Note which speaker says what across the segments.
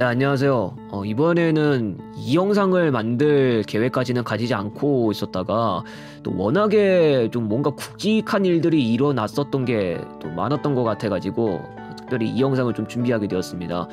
Speaker 1: 네, 안녕하세요. 이번에는 이 영상을 만들 계획까지는 가지지 않고 있었다가 또 워낙에 좀 뭔가 굵직한 일들이 일어났었던 게 또 많았던 것 같아가지고 특별히 이 영상을 좀 준비하게 되었습니다.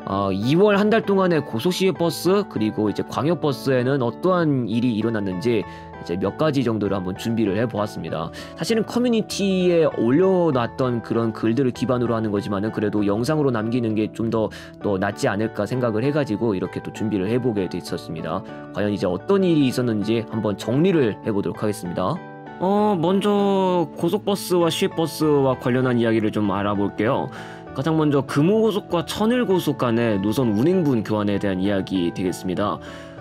Speaker 1: 2월 한 달 동안의 고속시외버스 그리고 이제 광역버스에는 어떠한 일이 일어났는지 이제 몇 가지 정도를 한번 준비를 해보았습니다. 사실은 커뮤니티에 올려놨던 그런 글들을 기반으로 하는 거지만은 그래도 영상으로 남기는 게 좀 더 낫지 않을까 생각을 해가지고 이렇게 또 준비를 해보게 됐었습니다. 과연 이제 어떤 일이 있었는지 한번 정리를 해보도록 하겠습니다. 먼저 고속버스와 시외버스와 관련한 이야기를 좀 알아볼게요. 가장 먼저 금호고속과 천일고속 간의 노선 운행분 교환에 대한 이야기 되겠습니다.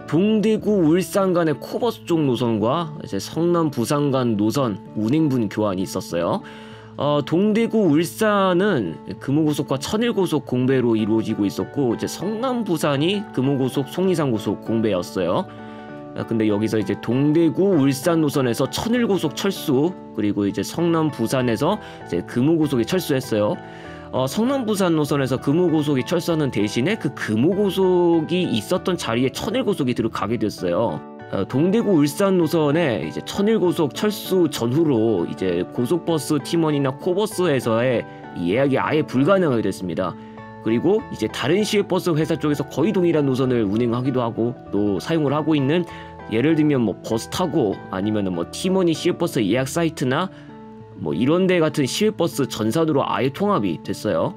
Speaker 1: 동대구 울산 간의 코버스 쪽 노선과 이제 성남 부산 간 노선 운행분 교환이 있었어요. 동대구 울산은 금호고속과 천일고속 공배로 이루어지고 있었고 이제 성남 부산이 금호고속 송리산고속 공배였어요. 근데 여기서 이제 동대구 울산 노선에서 천일고속 철수, 그리고 이제 성남 부산에서 이제 금호고속이 철수했어요. 성남 부산 노선에서 금호고속이 철수하는 대신에 그 금호고속이 있었던 자리에 천일고속이 들어가게 됐어요. 동대구 울산 노선에 이제 천일고속 철수 전후로 이제 고속버스 팀원이나 코버스에서의 예약이 아예 불가능하게 됐습니다. 그리고 이제 다른 시외버스 회사 쪽에서 거의 동일한 노선을 운행하기도 하고 또 사용을 하고 있는, 예를 들면 뭐 버스타고 아니면은 뭐 팀원이 시외버스 예약 사이트나 뭐 이런데 같은 시외버스 전산으로 아예 통합이 됐어요.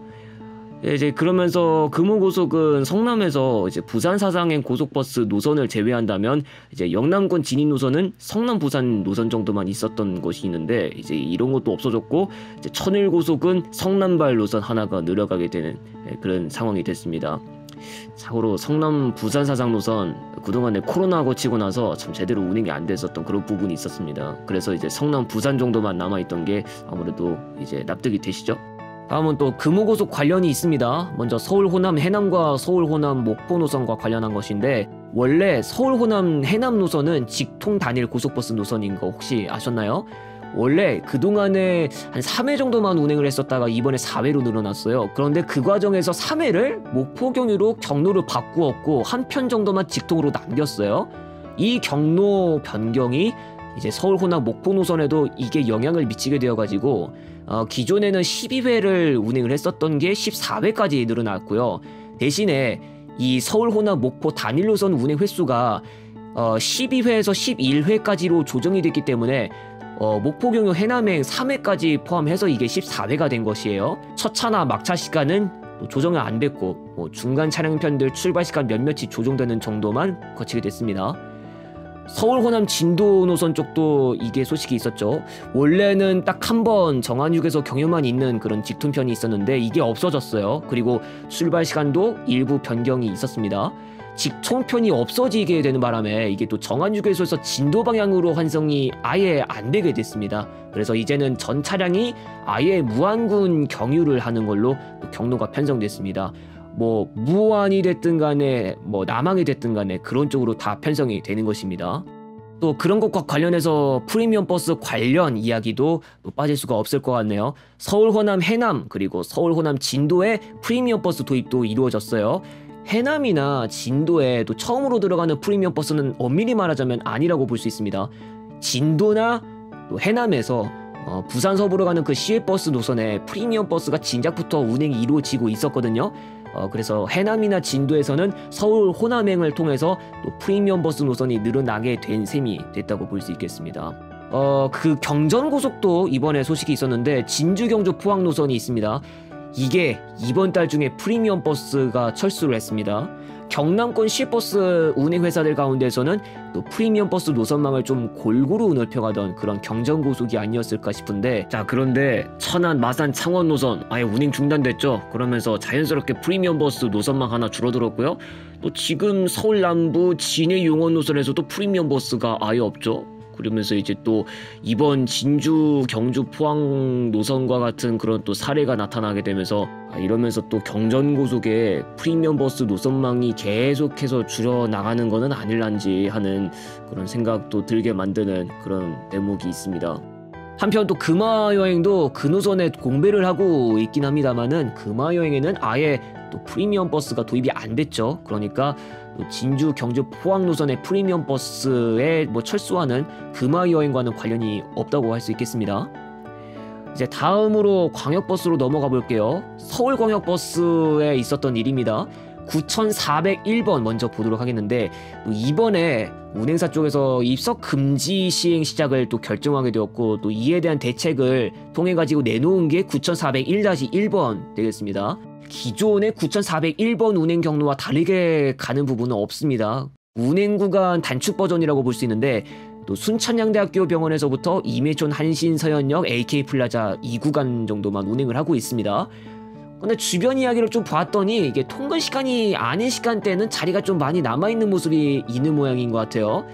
Speaker 1: 이제 그러면서 금호고속은 성남에서 이제 부산 사상행 고속버스 노선을 제외한다면 이제 영남권 진입 노선은 성남 부산 노선 정도만 있었던 것이 있는데 이제 이런 것도 없어졌고 이제 천일고속은 성남발 노선 하나가 늘어가게 되는 그런 상황이 됐습니다. 참고로 성남 부산 사상 노선 그동안에 코로나 거치고 나서 참 제대로 운행이 안 됐었던 그런 부분이 있었습니다. 그래서 이제 성남 부산 정도만 남아있던 게 아무래도 이제 납득이 되시죠? 다음은 또 금호고속 관련이 있습니다. 먼저 서울 호남 해남과 서울 호남 목포 노선과 관련한 것인데, 원래 서울 호남 해남 노선은 직통 단일 고속버스 노선인 거 혹시 아셨나요? 원래 그동안에 한 3회 정도만 운행을 했었다가 이번에 4회로 늘어났어요. 그런데 그 과정에서 3회를 목포 경유로 경로를 바꾸었고 한 편 정도만 직통으로 남겼어요. 이 경로 변경이 이제 서울 호남 목포 노선에도 이게 영향을 미치게 되어가지고 기존에는 12회를 운행을 했었던 게 14회까지 늘어났고요. 대신에 이 서울 호남 목포 단일 노선 운행 횟수가 12회에서 11회까지로 조정이 됐기 때문에 목포 경유 해남행 3회까지 포함해서 이게 14회가 된 것이에요. 첫 차나 막차 시간은 조정이 안 됐고 뭐 중간 차량편들 출발 시간 몇몇이 조정되는 정도만 거치게 됐습니다. 서울 호남 진도 노선 쪽도 이게 소식이 있었죠. 원래는 딱 한 번 정안휴게소 경유만 있는 그런 직통편이 있었는데 이게 없어졌어요. 그리고 출발 시간도 일부 변경이 있었습니다. 직통편이 없어지게 되는 바람에 이게 또 정안휴게소에서 진도 방향으로 환승이 아예 안 되게 됐습니다. 그래서 이제는 전 차량이 아예 무안군 경유를 하는 걸로 경로가 편성됐습니다. 뭐 무안이 됐든 간에 뭐 남항이 됐든 간에 그런 쪽으로 다 편성이 되는 것입니다. 또 그런 것과 관련해서 프리미엄 버스 관련 이야기도 또 빠질 수가 없을 것 같네요. 서울 호남 해남 그리고 서울 호남 진도에 프리미엄 버스 도입도 이루어졌어요. 해남이나 진도에 또 처음으로 들어가는 프리미엄 버스는 엄밀히 말하자면 아니라고 볼 수 있습니다. 진도나 또 해남에서 부산 서부로 가는 그 시외버스 노선에 프리미엄 버스가 진작부터 운행이 이루어지고 있었거든요. 그래서 해남이나 진도에서는 서울 호남행을 통해서 또 프리미엄 버스 노선이 늘어나게 된 셈이 됐다고 볼 수 있겠습니다. 그 경전고속도 이번에 소식이 있었는데 진주 경주 포항 노선이 있습니다. 이게 이번 달 중에 프리미엄 버스가 철수를 했습니다. 경남권 시외버스 운행 회사들 가운데서는 또 프리미엄 버스 노선망을 좀 골고루 넓혀가던 그런 경전고속이 아니었을까 싶은데, 자 그런데 천안, 마산, 창원 노선 아예 운행 중단됐죠. 그러면서 자연스럽게 프리미엄 버스 노선망 하나 줄어들었고요. 또 지금 서울 남부 진해 용원 노선에서도 프리미엄 버스가 아예 없죠. 그러면서 이제 또 이번 진주, 경주, 포항 노선과 같은 그런 또 사례가 나타나게 되면서 이러면서 또 경전고속의 프리미엄 버스 노선망이 계속해서 줄여나가는 거는 아닐란지 하는 그런 생각도 들게 만드는 그런 대목이 있습니다. 한편 또 금화 여행도 그 노선에 공배를 하고 있긴 합니다만은 금화 여행에는 아예 또 프리미엄 버스가 도입이 안 됐죠. 그러니까 진주, 경주, 포항 노선의 프리미엄 버스에 뭐 철수하는 금화 여행과는 관련이 없다고 할 수 있겠습니다. 이제 다음으로 광역버스로 넘어가 볼게요. 서울광역버스에 있었던 일입니다. 9401번 먼저 보도록 하겠는데, 이번에 운행사 쪽에서 입석 금지 시행 시작을 또 결정하게 되었고, 또 이에 대한 대책을 통해 가지고 내놓은 게 9401-1번 되겠습니다. 기존의 9401번 운행 경로와 다르게 가는 부분은 없습니다. 운행 구간 단축 버전이라고 볼 수 있는데, 또 순천향대학교 병원에서부터 임해촌 한신서현역 AK플라자 이 구간 정도만 운행을 하고 있습니다. 근데 주변 이야기를 좀 봤더니 이게 통근 시간이 아닌 시간대는 자리가 좀 많이 남아있는 모습이 있는 모양인 것 같아요.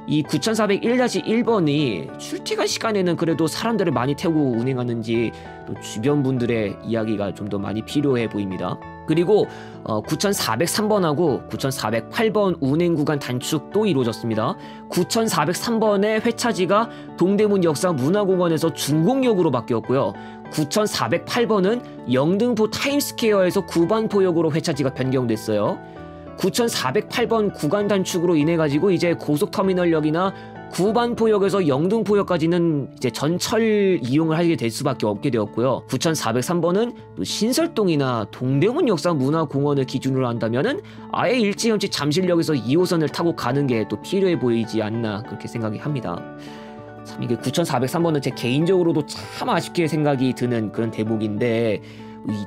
Speaker 1: 이 9401-1번이 출퇴근 시간에는 그래도 사람들을 많이 태우고 운행하는지 또 주변 분들의 이야기가 좀 더 많이 필요해 보입니다. 그리고 9403번하고 9408번 운행 구간 단축도 이루어졌습니다. 9403번의 회차지가 동대문 역사 문화공원에서 중공역으로 바뀌었고요. 9408번은 영등포 타임스퀘어에서 구반포역으로 회차지가 변경됐어요. 9408번 구간 단축으로 인해 가지고 이제 고속터미널역이나 구반포역에서 영등포역까지는 이제 전철 이용을 하게 될 수밖에 없게 되었고요. 9403번은 신설동이나 동대문 역사 문화공원을 기준으로 한다면은 아예 일찌감치 잠실역에서 2호선을 타고 가는 게 또 필요해 보이지 않나 그렇게 생각이 합니다. 참 이게 9403번은 제 개인적으로도 참 아쉽게 생각이 드는 그런 대목인데,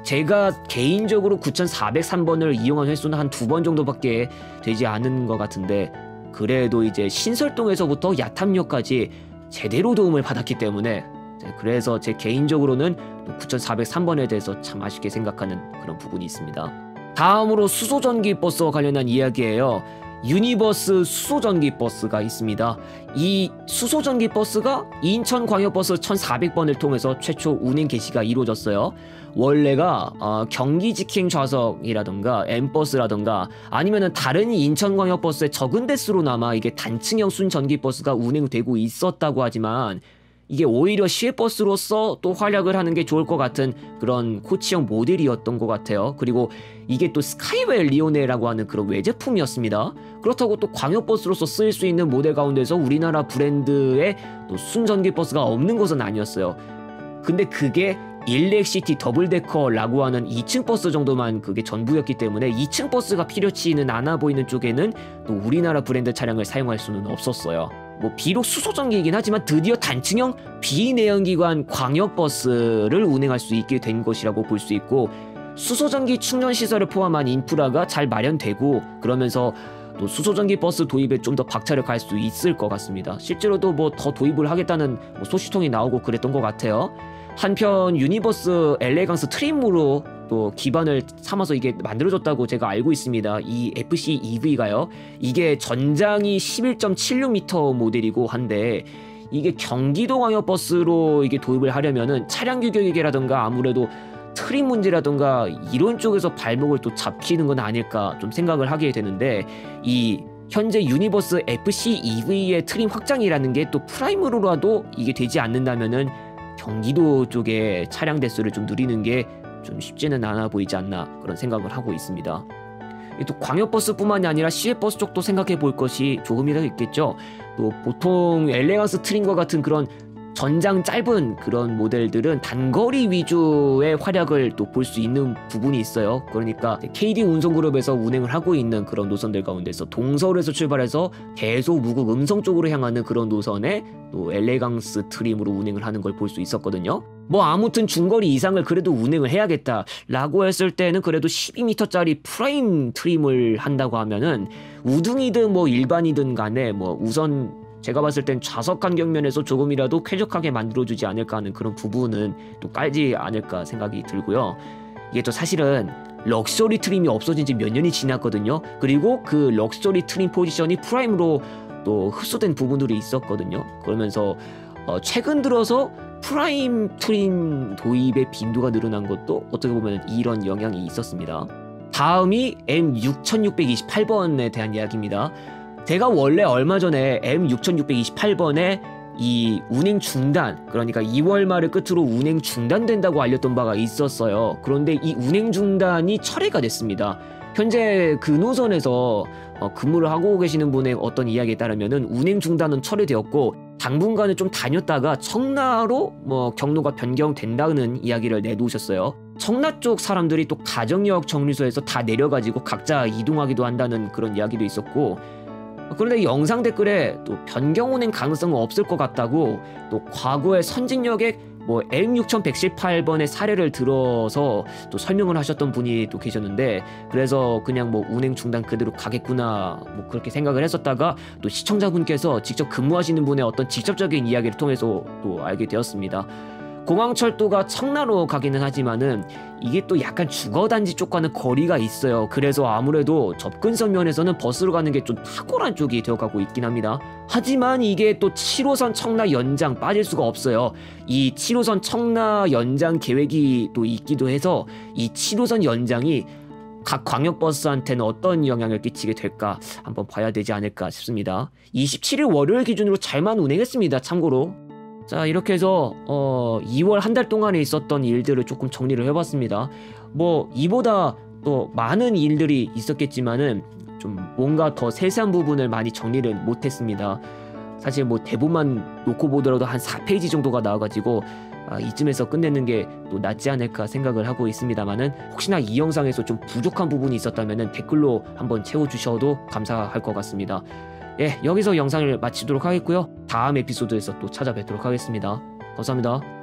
Speaker 1: 제가 개인적으로 9403번을 이용한 횟수는 한 2번 정도밖에 되지 않은 것 같은데, 그래도 이제 신설동에서부터 야탐역까지 제대로 도움을 받았기 때문에, 그래서 제 개인적으로는 9403번에 대해서 참 아쉽게 생각하는 그런 부분이 있습니다. 다음으로 수소전기버스와 관련한 이야기예요. 유니버스 수소전기버스가 있습니다. 이 수소전기버스가 인천광역버스 1400번을 통해서 최초 운행 개시가 이루어졌어요. 원래가 경기 직행 좌석이라던가 M버스라던가 아니면은 다른 인천광역버스의 적은 대수로나마 이게 단층형 순전기버스가 운행되고 있었다고 하지만, 이게 오히려 시외버스로서 또 활약을 하는 게 좋을 것 같은 그런 코치형 모델이었던 것 같아요. 그리고 이게 또 스카이웰 리오네라고 하는 그런 외제품이었습니다. 그렇다고 또 광역버스로서 쓰일 수 있는 모델 가운데서 우리나라 브랜드의 또 순전기버스가 없는 것은 아니었어요. 근데 그게 일렉시티 더블데커라고 하는 2층 버스 정도만 그게 전부였기 때문에 2층 버스가 필요치는 않아 보이는 쪽에는 또 우리나라 브랜드 차량을 사용할 수는 없었어요. 뭐 비록 수소전기이긴 하지만 드디어 단층형 비내연기관 광역버스를 운행할 수 있게 된 것이라고 볼 수 있고, 수소전기 충전시설을 포함한 인프라가 잘 마련되고, 그러면서 또 수소전기 버스 도입에 좀 더 박차를 갈 수 있을 것 같습니다. 실제로도 뭐 더 도입을 하겠다는 소식통이 나오고 그랬던 것 같아요. 한편 유니버스 엘레강스 트림으로 또 기반을 삼아서 이게 만들어졌다고 제가 알고 있습니다. 이 FC EV가요. 이게 전장이 11.76m 모델이고 한데, 이게 경기도 광역버스로 이게 도입을 하려면은 차량 규격이라던가 아무래도 트림 문제라던가 이런 쪽에서 발목을 또 잡히는 건 아닐까 좀 생각을 하게 되는데, 이 현재 유니버스 FC EV의 트림 확장이라는 게 또 프라임으로라도 이게 되지 않는다면은 경기도 쪽에 차량 대수를 좀 누리는 게 좀 쉽지는 않아 보이지 않나 그런 생각을 하고 있습니다. 또 광역버스뿐만이 아니라 시외버스 쪽도 생각해 볼 것이 조금이라도 있겠죠. 또 보통 엘레강스 트림과 같은 그런 전장 짧은 그런 모델들은 단거리 위주의 활약을 또 볼 수 있는 부분이 있어요. 그러니까 KD 운송그룹에서 운행을 하고 있는 그런 노선들 가운데서 동서울에서 출발해서 대소, 무국, 음성 쪽으로 향하는 그런 노선에 또 엘레강스 트림으로 운행을 하는 걸 볼 수 있었거든요. 뭐 아무튼 중거리 이상을 그래도 운행을 해야겠다라고 했을 때는 그래도 12m짜리 프라임 트림을 한다고 하면은 우등이든 뭐 일반이든 간에 뭐 우선 제가 봤을 땐 좌석 간격 면에서 조금이라도 쾌적하게 만들어주지 않을까 하는 그런 부분은 또 깔지 않을까 생각이 들고요. 이게 또 사실은 럭셔리 트림이 없어진 지 몇 년이 지났거든요. 그리고 그 럭셔리 트림 포지션이 프라임으로 또 흡수된 부분들이 있었거든요. 그러면서 최근 들어서 프라임 트림 도입의 빈도가 늘어난 것도 어떻게 보면 이런 영향이 있었습니다. 다음이 M6628번에 대한 이야기입니다. 제가 원래 얼마 전에 M6628번의 이 운행 중단, 그러니까 2월 말을 끝으로 운행 중단된다고 알렸던 바가 있었어요. 그런데 이 운행 중단이 철회가 됐습니다. 현재 그 노선에서 근무를 하고 계시는 분의 어떤 이야기에 따르면은 운행 중단은 철회되었고 당분간은 좀 다녔다가 청라로 경로가 변경된다는 이야기를 내놓으셨어요. 청라 쪽 사람들이 또 가정역 정류소에서 다 내려가지고 각자 이동하기도 한다는 그런 이야기도 있었고, 그런데 영상 댓글에 또 변경 운행 가능성은 없을 것 같다고 또 과거의 선진역에 M6118번의 사례를 들어서 또 설명을 하셨던 분이 또 계셨는데, 그래서 그냥 운행 중단 그대로 가겠구나 그렇게 생각을 했었다가 또 시청자분께서 직접 근무하시는 분의 어떤 직접적인 이야기를 통해서 또 알게 되었습니다. 공항철도가 청라로 가기는 하지만은 이게 또 약간 주거단지 쪽과는 거리가 있어요. 그래서 아무래도 접근성 면에서는 버스로 가는 게 좀 탁월한 쪽이 되어가고 있긴 합니다. 하지만 이게 또 7호선 청라 연장 빠질 수가 없어요. 이 7호선 청라 연장 계획이 또 있기도 해서 이 7호선 연장이 각 광역버스한테는 어떤 영향을 끼치게 될까 한번 봐야 되지 않을까 싶습니다. 27일 월요일 기준으로 잘만 운행했습니다. 참고로. 자, 이렇게 해서 2월 한 달 동안에 있었던 일들을 조금 정리를 해봤습니다. 이보다 또 많은 일들이 있었겠지만은 좀 뭔가 더 세세한 부분을 많이 정리를 못했습니다. 사실 대본만 놓고 보더라도 한 4페이지 정도가 나와가지고 이쯤에서 끝내는 게 또 낫지 않을까 생각을 하고 있습니다만은, 혹시나 이 영상에서 좀 부족한 부분이 있었다면은 댓글로 한번 채워주셔도 감사할 것 같습니다. 예, 여기서 영상을 마치도록 하겠고요. 다음 에피소드에서 또 찾아뵙도록 하겠습니다. 감사합니다.